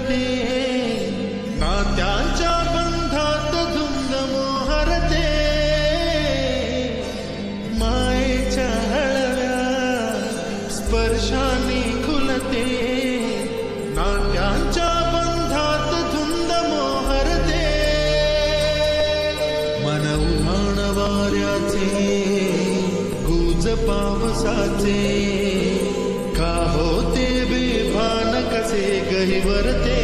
खुलते नात्यांच्या बंधात धुंद मोहरते मायेच्या हळव्या स्पर्शाने खुलते नात्यांच्या बंधात धुंद मोहरते मन उधाण वाऱ्याचे गुज पावसाचे का होते बेभान कसे गहिवरते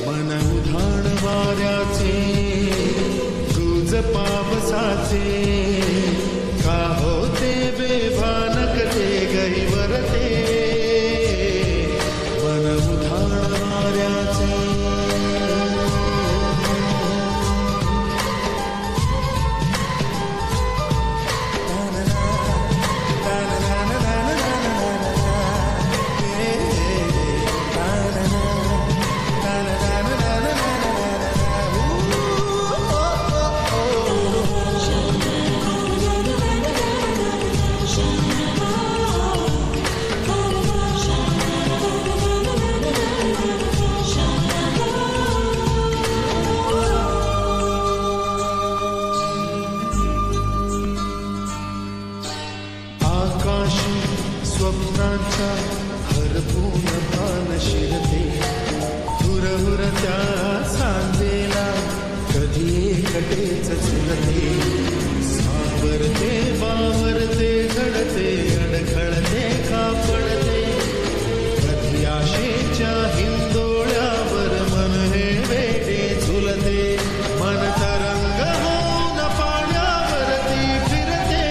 मन उधाण वाऱ्याचे गुज पावसाचे का होते बेभान कसे गहिवरते मन उधाण वाऱ्याचे स्वप्नांचा हरपून भान शिरते हुरहुर त्या सांजेला कधी एकटेच झुलते सावरते बावरते घडते अडखळते कापडते कधी आशेच्या हिंदोळ्यावर मन हे वेडे झुलते मन तरंग होऊन पाण्यावरती फिरते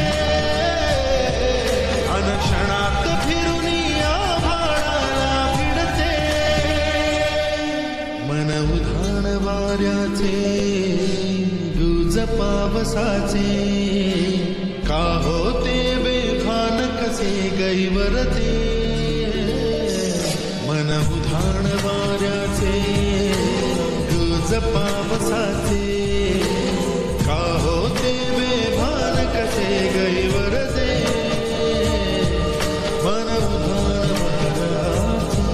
अनक्षणात मन उधाण वाऱ्याचे गुज पावसाचे का होते बेभान कसे गहिवरते मन उधाण वाऱ्याचे गुज पावसाचे का होते बेभान कसे गहिवरते मन उधाण वाऱ्याचे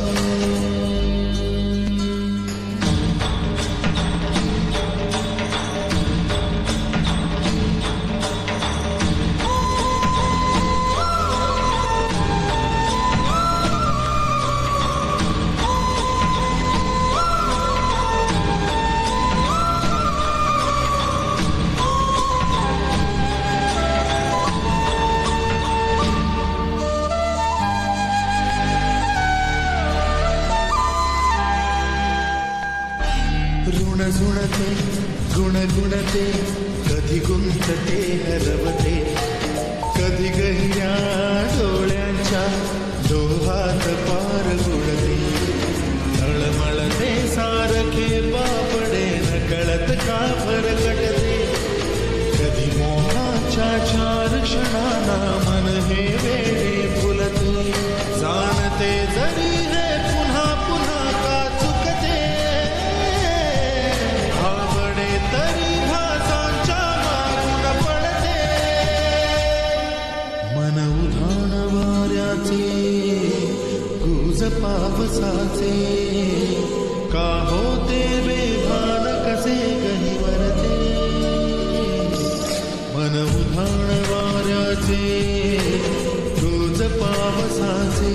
ऋण झुणते गुणगुणते कधी गुंतते हरवते कधी गहिऱ्या डोळ्यांच्या डोहात पार गुडते तळमळते सारखे बापडे नकळत का फरकटते कधी मोहाच्या चार क्षणांना मन हे वेडे फुलते जाणते जरी हे पुन्हा पुन्हा का चुकते तरी भासांच्या मागून पडते मन उधाण वाऱ्याचे गुज पावसाचे का होते बेभान कसे गहिवरते मन उधाण वाऱ्याचे गुज पावसाचे